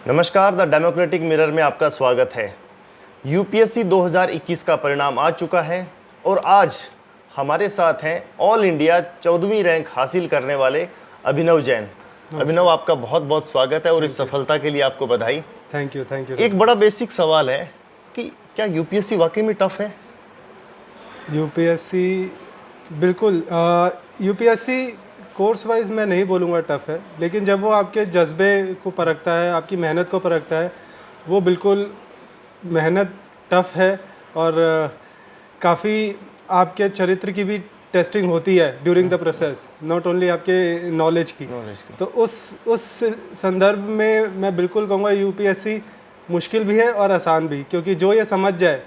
नमस्कार, the democratic mirror में आपका स्वागत है। यूपीएससी 2021 का परिणाम आ चुका है और आज हमारे साथ हैं ऑल इंडिया 14वीं रैंक हासिल करने वाले अभिनव जैन। अभिनव, आपका बहुत बहुत स्वागत है और इस सफलता के लिए आपको बधाई। Thank you. एक बड़ा बेसिक सवाल है कि क्या यूपीएससी वाकई में टफ है? यूपीएससी बिल्कुल, यूपीएससी कोर्स वाइज मैं नहीं बोलूँगा टफ़ है, लेकिन जब वो आपके जज्बे को परखता है, आपकी मेहनत को परखता है, वो बिल्कुल मेहनत टफ़ है। और काफ़ी आपके चरित्र की भी टेस्टिंग होती है during the process, not only आपके नॉलेज की। तो उस संदर्भ में मैं बिल्कुल कहूँगा यूपीएससी मुश्किल भी है और आसान भी, क्योंकि जो ये समझ जाए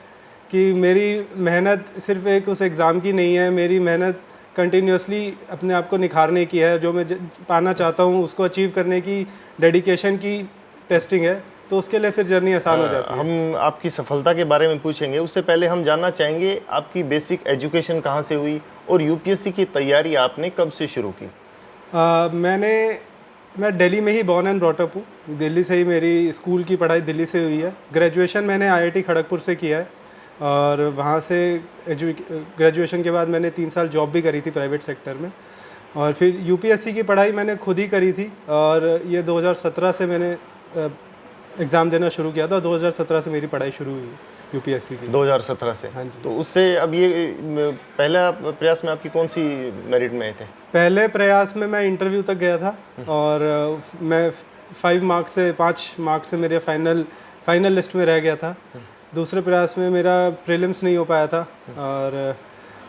कि मेरी मेहनत सिर्फ एक उस एग्ज़ाम की नहीं है, मेरी मेहनत कंटिन्यूसली अपने आप को निखारने की है, जो मैं पाना चाहता हूँ उसको अचीव करने की डेडिकेशन की टेस्टिंग है, तो उसके लिए फिर जर्नी आसान हो जाती है। हम आपकी सफलता के बारे में पूछेंगे, उससे पहले हम जानना चाहेंगे आपकी बेसिक एजुकेशन कहाँ से हुई और यूपीएससी की तैयारी आपने कब से शुरू की? मैं दिल्ली में ही बॉर्न एंड ब्रॉट अप हूँ। दिल्ली से ही मेरी स्कूल की पढ़ाई दिल्ली से हुई है। ग्रेजुएशन मैंने आईआईटी खड़गपुर से किया है और वहाँ से ग्रेजुएशन के बाद मैंने 3 साल जॉब भी करी थी प्राइवेट सेक्टर में, और फिर यूपीएससी की पढ़ाई मैंने खुद ही करी थी। और ये 2017 से मैंने एग्ज़ाम देना शुरू किया था। 2017 से मेरी पढ़ाई शुरू हुई यूपीएससी की। 2017 से? हाँ जी। तो उससे अब ये पहला प्रयास में आपकी कौन सी मेरिट में थे? पहले प्रयास में मैं इंटरव्यू तक गया था और मैं 5 मार्क्स से मेरे फाइनल लिस्ट में रह गया था। दूसरे प्रयास में मेरा प्रीलिम्स नहीं हो पाया था और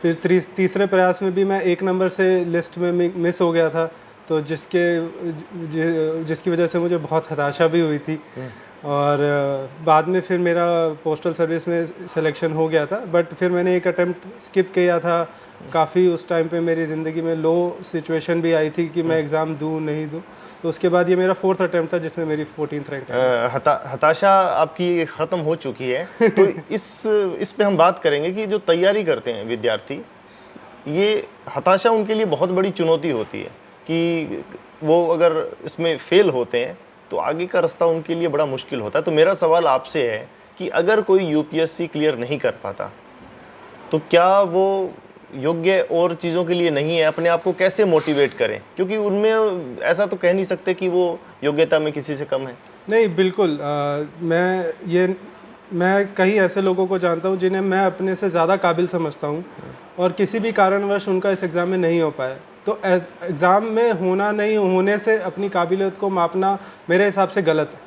फिर तीसरे प्रयास में भी मैं 1 नंबर से लिस्ट में मिस हो गया था, तो जिसकी वजह से मुझे बहुत हताशा भी हुई थी। और बाद में फिर मेरा पोस्टल सर्विस में सिलेक्शन हो गया था, बट फिर मैंने एक अटेम्प्ट स्किप किया था। काफ़ी उस टाइम पे मेरी ज़िंदगी में लो सिचुएशन भी आई थी कि मैं एग्ज़ाम दूँ नहीं दूँ, तो उसके बाद ये मेरा 4th अटेम्प्ट था जिसमें मेरी 14th रैंक आई। हताशा आपकी ख़त्म हो चुकी है तो इस पे हम बात करेंगे कि जो तैयारी करते हैं विद्यार्थी, ये हताशा उनके लिए बहुत बड़ी चुनौती होती है कि वो अगर इसमें फेल होते हैं तो आगे का रास्ता उनके लिए बड़ा मुश्किल होता है। तो मेरा सवाल आपसे है कि अगर कोई यूपीएससी क्लियर नहीं कर पाता तो क्या वो योग्य और चीज़ों के लिए नहीं है? अपने आप को कैसे मोटिवेट करें, क्योंकि उनमें ऐसा तो कह नहीं सकते कि वो योग्यता में किसी से कम है। नहीं, बिल्कुल। मैं कई ऐसे लोगों को जानता हूँ जिन्हें मैं अपने से ज़्यादा काबिल समझता हूँ और किसी भी कारणवश उनका इस एग्ज़ाम में नहीं हो पाया। तो एग्ज़ाम में होना नहीं होने से अपनी काबिलियत को मापना मेरे हिसाब से गलत है।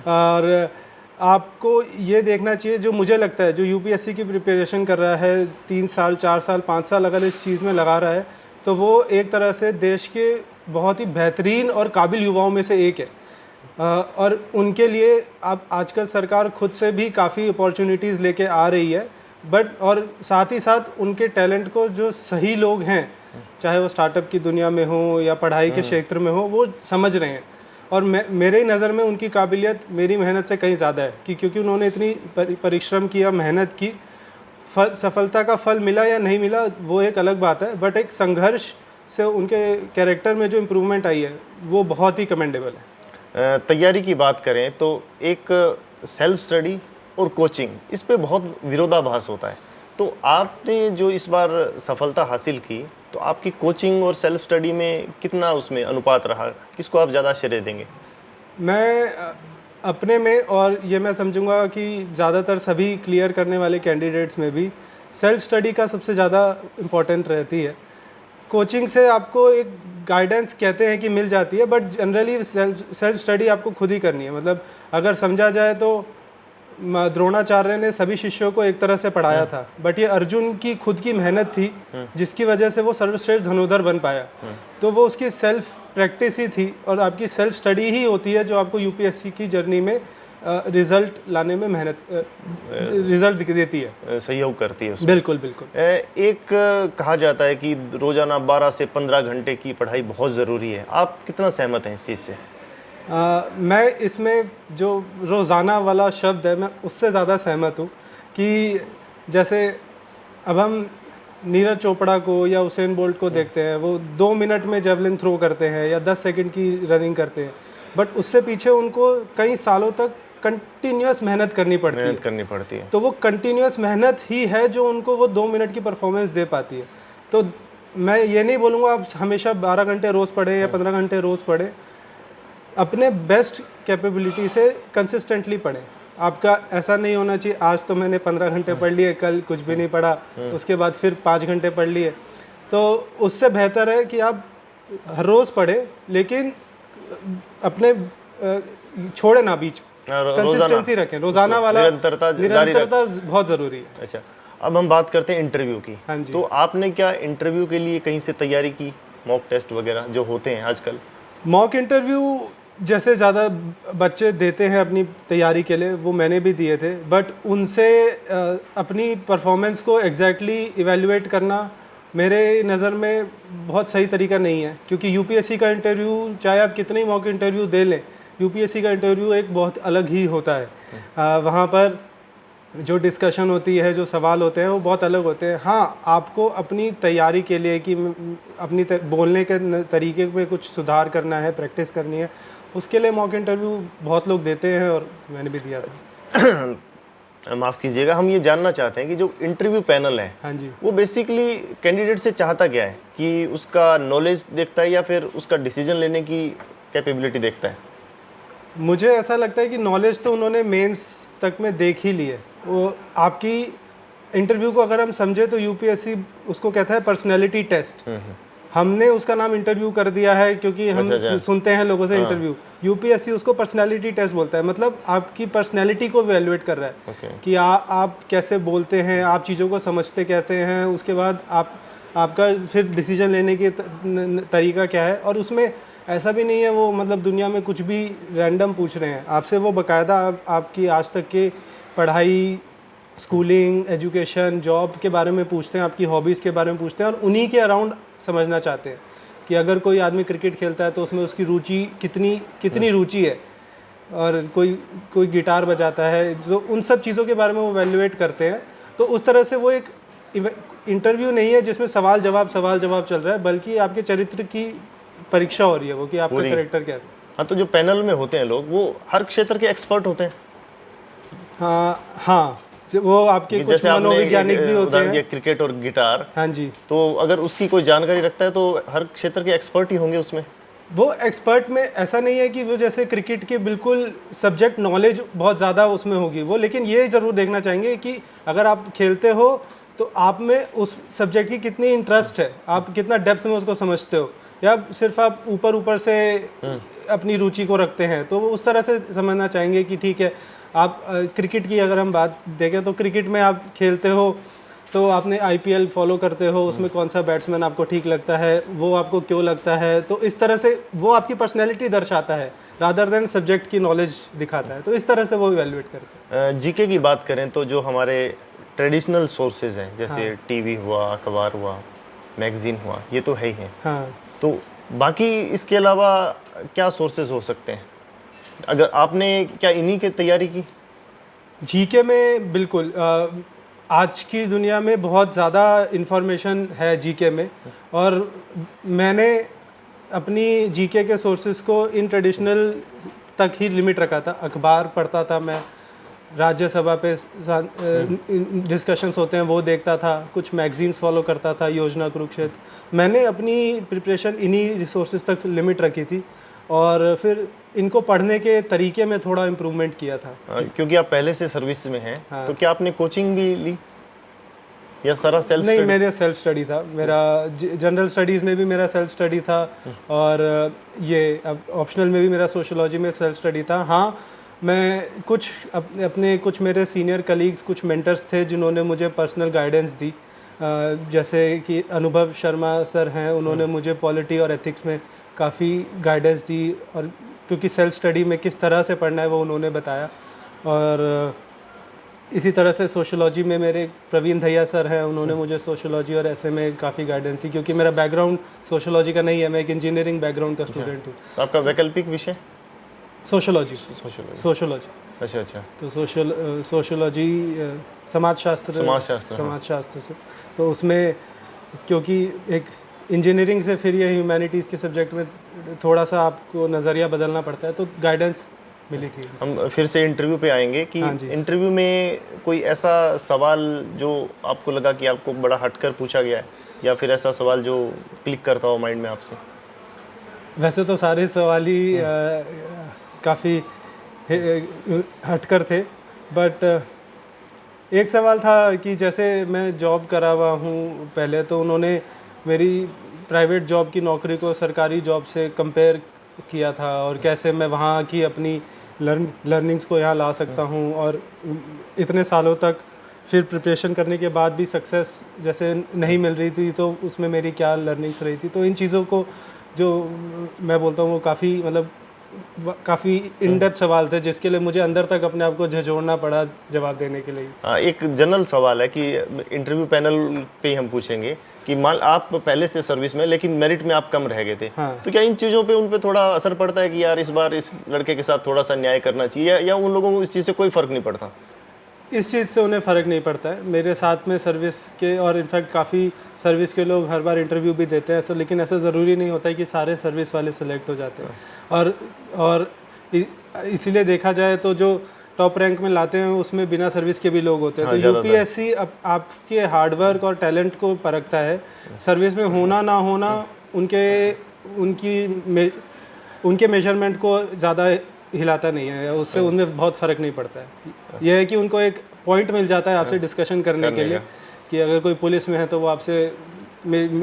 और आपको ये देखना चाहिए, जो मुझे लगता है जो यूपीएससी की प्रिपरेशन कर रहा है 3 साल 4 साल 5 साल अगर इस चीज़ में लगा रहा है, तो वो एक तरह से देश के बहुत ही बेहतरीन और काबिल युवाओं में से एक है। और उनके लिए अब आजकल सरकार खुद से भी काफ़ी अपॉर्चुनिटीज़ लेके आ रही है, बट और साथ ही साथ उनके टैलेंट को जो सही लोग हैं, चाहे वो स्टार्टअप की दुनिया में हो या पढ़ाई के क्षेत्र में हो, वो समझ रहे हैं। और मेरे नज़र में उनकी काबिलियत मेरी मेहनत से कहीं ज़्यादा है कि क्योंकि उन्होंने इतनी परिश्रम किया, मेहनत की, सफलता का फल मिला या नहीं मिला वो एक अलग बात है, बट एक संघर्ष से उनके कैरेक्टर में जो इम्प्रूवमेंट आई है वो बहुत ही कमेंडेबल है। तैयारी की बात करें तो एक सेल्फ स्टडी और कोचिंग, इस पे बहुत विरोधाभास होता है। तो आपने जो इस बार सफलता हासिल की, तो आपकी कोचिंग और सेल्फ स्टडी में कितना उसमें अनुपात रहा? किसको आप ज़्यादा श्रेय देंगे? मैं अपने में, और ये मैं समझूंगा कि ज़्यादातर सभी क्लियर करने वाले कैंडिडेट्स में भी सेल्फ स्टडी का सबसे ज़्यादा इम्पोर्टेंट रहती है। कोचिंग से आपको एक गाइडेंस कहते हैं कि मिल जाती है, बट जनरली सेल्फ स्टडी आपको खुद ही करनी है। मतलब अगर समझा जाए तो द्रोणाचार्य ने सभी शिष्यों को एक तरह से पढ़ाया था, बट ये अर्जुन की खुद की मेहनत थी जिसकी वजह से वो सर्वश्रेष्ठ धनुर्धर बन पाया। तो वो उसकी सेल्फ प्रैक्टिस ही थी और आपकी सेल्फ स्टडी ही होती है जो आपको यूपीएससी की जर्नी में रिजल्ट लाने में रिजल्ट देती है, सहयोग करती है उसमें। बिल्कुल बिल्कुल। एक कहा जाता है कि रोज़ाना 12 से 15 घंटे की पढ़ाई बहुत ज़रूरी है। आप कितना सहमत हैं इस चीज़ से? मैं इसमें जो रोज़ाना वाला शब्द है मैं उससे ज़्यादा सहमत हूँ कि जैसे अब हम नीरज चोपड़ा को या उसेन बोल्ट को देखते हैं, वो 2 मिनट में जेवलिन थ्रो करते हैं या 10 सेकंड की रनिंग करते हैं, बट उससे पीछे उनको कई सालों तक कंटिन्यूस मेहनत करनी पड़ती है। तो वो कंटिन्यूस मेहनत ही है जो उनको वो 2 मिनट की परफॉर्मेंस दे पाती है। तो मैं ये नहीं बोलूँगा आप हमेशा 12 घंटे रोज़ पढ़ें या 15 घंटे रोज़ पढ़ें, अपने बेस्ट कैपेबिलिटी से कंसिस्टेंटली पढ़ें। आपका ऐसा नहीं होना चाहिए आज तो मैंने 15 घंटे पढ़ लिए, कल कुछ भी नहीं पढ़ा, उसके बाद फिर 5 घंटे पढ़ लिए। तो उससे बेहतर है कि आप हर रोज़ पढ़ें, लेकिन अपने छोड़े ना बीच, कंसिस्टेंसी रखें, रोज़ाना वाला निरंतरता बहुत ज़रूरी है। अच्छा, अब हम बात करते हैं इंटरव्यू की। हाँ जी। तो आपने क्या इंटरव्यू के लिए कहीं से तैयारी की, मॉक टेस्ट वगैरह जो होते हैं आजकल? मॉक इंटरव्यू जैसे ज़्यादा बच्चे देते हैं अपनी तैयारी के लिए, वो मैंने भी दिए थे, बट उनसे अपनी परफॉर्मेंस को एग्जैक्टली इवेल्युएट करना मेरे नज़र में बहुत सही तरीका नहीं है। क्योंकि यूपीएससी का इंटरव्यू, चाहे आप कितने ही मॉक इंटरव्यू दे लें, यूपीएससी का इंटरव्यू एक बहुत अलग ही होता है। वहाँ पर जो डिस्कशन होती है, जो सवाल होते हैं, वो बहुत अलग होते हैं। हाँ, आपको अपनी तैयारी के लिए कि अपनी बोलने के तरीके पे कुछ सुधार करना है, प्रैक्टिस करनी है, उसके लिए मॉक इंटरव्यू बहुत लोग देते हैं और मैंने भी दिया था। माफ़ कीजिएगा, हम ये जानना चाहते हैं कि जो इंटरव्यू पैनल है, हाँ जी, वो बेसिकली कैंडिडेट से चाहता क्या है? कि उसका नॉलेज देखता है या फिर उसका डिसीजन लेने की कैपेबिलिटी देखता है? मुझे ऐसा लगता है कि नॉलेज तो उन्होंने मेंस तक में देख ही ली है। वो आपकी इंटरव्यू को अगर हम समझे तो यूपीएससी उसको कहता है पर्सनैलिटी टेस्ट। हमने उसका नाम इंटरव्यू कर दिया है क्योंकि हम सुनते हैं लोगों से इंटरव्यू। यूपीएससी उसको पर्सनैलिटी टेस्ट बोलता है, मतलब आपकी पर्सनैलिटी को वैल्यूएट कर रहा है कि आप कैसे बोलते हैं, आप चीज़ों को समझते कैसे हैं, उसके बाद आपका फिर डिसीजन लेने की तरीका क्या है। और उसमें ऐसा भी नहीं है वो मतलब दुनिया में कुछ भी रैंडम पूछ रहे हैं आपसे, वो बाकायदा आपकी आज तक के पढ़ाई, स्कूलिंग, एजुकेशन, जॉब के बारे में पूछते हैं, आपकी हॉबीज़ के बारे में पूछते हैं और उन्हीं के अराउंड समझना चाहते हैं कि अगर कोई आदमी क्रिकेट खेलता है तो उसमें उसकी रुचि कितनी रुचि है, और कोई गिटार बजाता है, जो उन सब चीज़ों के बारे में वो वैल्यूएट करते हैं। तो उस तरह से वो एक इंटरव्यू नहीं है जिसमें सवाल जवाब चल रहा है, बल्कि आपके चरित्र की परीक्षा हो रही है वो कि आपका कैरेक्टर कैसा। हाँ, तो जो पैनल में होते हैं लोग, वो हर क्षेत्र के एक्सपर्ट होते हैं। हाँ, वो आपके कुछ मनोवैज्ञानिक भी होते हैं। क्रिकेट और गिटार, हाँ जी, तो अगर उसकी कोई जानकारी रखता है तो हर क्षेत्र के एक्सपर्ट ही होंगे उसमें। वो एक्सपर्ट में ऐसा नहीं है कि वो जैसे क्रिकेट के बिल्कुल सब्जेक्ट नॉलेज बहुत ज़्यादा उसमें होगी वो, लेकिन ये ज़रूर देखना चाहेंगे कि अगर आप खेलते हो तो आप में उस सब्जेक्ट की कितनी इंटरेस्ट है, आप कितना डेप्थ में उसको समझते हो, या सिर्फ आप ऊपर से अपनी रुचि को रखते हैं। तो उस तरह से समझना चाहेंगे कि ठीक है, आप क्रिकेट की अगर हम बात देखें तो क्रिकेट में आप खेलते हो तो आपने आईपीएल फॉलो करते हो, उसमें कौन सा बैट्समैन आपको ठीक लगता है, वो आपको क्यों लगता है, तो इस तरह से वो आपकी पर्सनैलिटी दर्शाता है रादर देन सब्जेक्ट की नॉलेज दिखाता है। तो इस तरह से वो इवैल्यूएट करते हैं। जीके की बात करें तो जो हमारे ट्रेडिशनल सोर्सेज हैं, जैसे टीवी हुआ, अखबार हुआ, मैगजीन हुआ, ये तो है ही है। हाँ, तो बाकी इसके अलावा क्या सोर्सेज हो सकते हैं? अगर आपने क्या इन्हीं की तैयारी की? जीके में बिल्कुल आज की दुनिया में बहुत ज़्यादा इन्फॉर्मेशन है जीके में, और मैंने अपनी जीके के सोर्सेज को इन ट्रेडिशनल तक ही लिमिट रखा था। अखबार पढ़ता था मैं, राज्यसभा पे डिस्कशंस होते हैं वो देखता था, कुछ मैगजीन्स फॉलो करता था, योजना, कुरुक्षेत्र। मैंने अपनी प्रिपरेशन इन्हीं रिसोर्सेज तक लिमिट रखी थी और फिर इनको पढ़ने के तरीके में थोड़ा इम्प्रूवमेंट किया था। क्योंकि आप पहले से सर्विस में हैं। हाँ। तो क्या आपने कोचिंग भी ली या सारा सेल्फ? नहीं, मेरा सेल्फ स्टडी था। मेरा जनरल स्टडीज़ में भी मेरा सेल्फ स्टडी था और ये ऑप्शनल में भी मेरा सोशियोलॉजी में सेल्फ स्टडी था। हाँ, मैं कुछ अपने कुछ मेरे सीनियर कलीग्स, कुछ मेंटर्स थे जिन्होंने मुझे पर्सनल गाइडेंस दी, जैसे कि अनुभव शर्मा सर हैं, उन्होंने मुझे पॉलिटी और एथिक्स में काफ़ी गाइडेंस दी, और क्योंकि सेल्फ स्टडी में किस तरह से पढ़ना है वो उन्होंने बताया। और इसी तरह से सोशियोलॉजी में मेरे प्रवीण धैया सर हैं, उन्होंने मुझे सोशियोलॉजी और ऐसे में काफ़ी गाइडेंस दी, क्योंकि मेरा बैकग्राउंड सोशियोलॉजी का नहीं है, मैं एक इंजीनियरिंग बैकग्राउंड का स्टूडेंट हूँ। तो आपका वैकल्पिक विषय सोशियोलॉजी। अच्छा। तो सोशियोलॉजी समाजशास्त्र से, तो उसमें क्योंकि एक इंजीनियरिंग से फिर ये ह्यूमैनिटीज़ के सब्जेक्ट में थोड़ा सा आपको नज़रिया बदलना पड़ता है, तो गाइडेंस मिली थी। हम फिर से इंटरव्यू पे आएंगे कि हाँ जी। इंटरव्यू में कोई ऐसा सवाल जो आपको लगा कि आपको बड़ा हटकर पूछा गया है, या फिर ऐसा सवाल जो क्लिक करता हो माइंड में आपसे? वैसे तो सारे सवाल ही काफ़ी हटकर थे, बट एक सवाल था कि जैसे मैं जॉब करा हुआ हूँ पहले, तो उन्होंने मेरी प्राइवेट जॉब की नौकरी को सरकारी जॉब से कंपेयर किया था, और कैसे मैं वहाँ की अपनी लर्निंग्स को यहाँ ला सकता हूँ, और इतने सालों तक फिर प्रिपरेशन करने के बाद भी सक्सेस जैसे नहीं मिल रही थी, तो उसमें मेरी क्या लर्निंग्स रही थी। तो इन चीज़ों को जो मैं बोलता हूँ वो काफ़ी काफ़ी इन डेप्थ सवाल थे, जिसके लिए मुझे अंदर तक अपने आप को झंझोड़ना पड़ा जवाब देने के लिए। हाँ, एक जनरल सवाल है कि इंटरव्यू पैनल पे ही हम पूछेंगे कि मान आप पहले से सर्विस में, लेकिन मेरिट में आप कम रह गए थे। हाँ। तो क्या इन चीज़ों पे उन पे थोड़ा असर पड़ता है कि यार इस बार इस लड़के के साथ थोड़ा सा न्याय करना चाहिए, या उन लोगों को इस चीज़ से कोई फ़र्क नहीं पड़ता? इस चीज़ से उन्हें फ़र्क नहीं पड़ता है। मेरे साथ में सर्विस के, और इनफैक्ट काफ़ी सर्विस के लोग हर बार इंटरव्यू भी देते हैं ऐसा, लेकिन ऐसा ज़रूरी नहीं होता है कि सारे सर्विस वाले सेलेक्ट हो जाते हैं। और इसीलिए देखा जाए तो जो टॉप रैंक में लाते हैं उसमें बिना सर्विस के भी लोग होते हैं। हाँ, तो यूपीएससी आपके हार्डवर्क और टैलेंट को परखता है। सर्विस में होना ना होना उनके मेजरमेंट को ज़्यादा हिलाता नहीं है, उससे उनमें बहुत फ़र्क नहीं पड़ता है। यह है कि उनको एक पॉइंट मिल जाता है आपसे डिस्कशन करने के लिए, कि अगर कोई पुलिस में है तो वो आपसे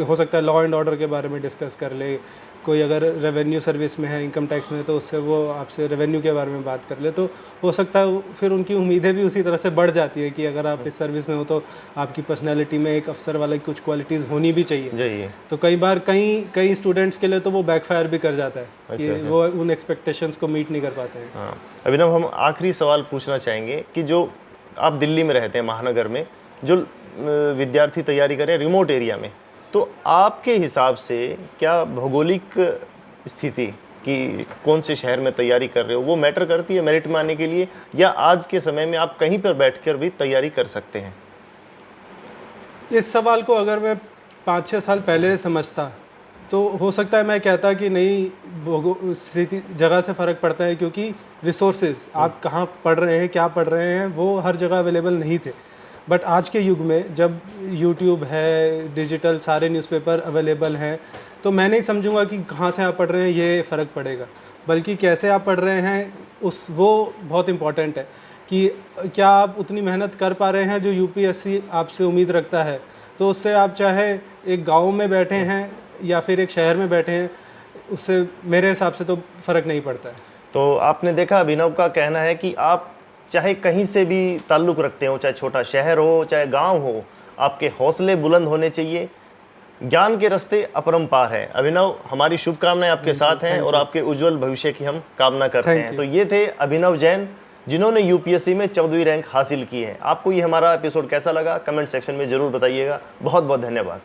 हो सकता है लॉ एंड ऑर्डर के बारे में डिस्कस कर ले, कोई अगर रेवेन्यू सर्विस में है, इनकम टैक्स में है, तो उससे वो आपसे रेवेन्यू के बारे में बात कर ले। तो हो सकता है फिर उनकी उम्मीदें भी उसी तरह से बढ़ जाती है कि अगर आप इस सर्विस में हो तो आपकी पर्सनैलिटी में एक अफसर वाला कुछ क्वालिटीज़ होनी भी चाहिए। तो कई बार कई स्टूडेंट्स के लिए तो वो बैकफायर भी कर जाता है कि वो उन एक्सपेक्टेशंस को मीट नहीं कर पाते हैं। हाँ, अभिनव, हम आखिरी सवाल पूछना चाहेंगे कि जो आप दिल्ली में रहते हैं, महानगर में, जो विद्यार्थी तैयारी करें रिमोट एरिया में, तो आपके हिसाब से क्या भौगोलिक स्थिति कि कौन से शहर में तैयारी कर रहे हो वो मैटर करती है मेरिट में आने के लिए, या आज के समय में आप कहीं पर बैठकर भी तैयारी कर सकते हैं? इस सवाल को अगर मैं 5-6 साल पहले समझता तो हो सकता है मैं कहता कि नहीं, स्थिति जगह से फ़र्क पड़ता है, क्योंकि रिसोर्सेज आप कहाँ पढ़ रहे हैं, क्या पढ़ रहे हैं, वो हर जगह अवेलेबल नहीं थे। बट आज के युग में जब यूट्यूब है, डिजिटल सारे न्यूज़पेपर अवेलेबल हैं, तो मैं नहीं समझूंगा कि कहाँ से आप पढ़ रहे हैं ये फ़र्क पड़ेगा, बल्कि कैसे आप पढ़ रहे हैं वो बहुत इम्पॉर्टेंट है कि क्या आप उतनी मेहनत कर पा रहे हैं जो यूपीएससी आपसे उम्मीद रखता है। तो उससे आप चाहे एक गाँव में बैठे हैं या फिर एक शहर में बैठे हैं, उससे मेरे हिसाब से तो फ़र्क नहीं पड़ता है। तो आपने देखा, अभिनव का कहना है कि आप चाहे कहीं से भी ताल्लुक़ रखते हो, चाहे छोटा शहर हो चाहे गांव हो, आपके हौसले बुलंद होने चाहिए। ज्ञान के रास्ते अपरंपार है। अभिनव, हमारी शुभकामनाएं आपके साथ हैं और आपके उज्जवल भविष्य की हम कामना करते हैं। तो ये थे अभिनव जैन, जिन्होंने यूपीएससी में 14वीं रैंक हासिल की है। आपको ये हमारा एपिसोड कैसा लगा कमेंट सेक्शन में ज़रूर बताइएगा। बहुत बहुत धन्यवाद।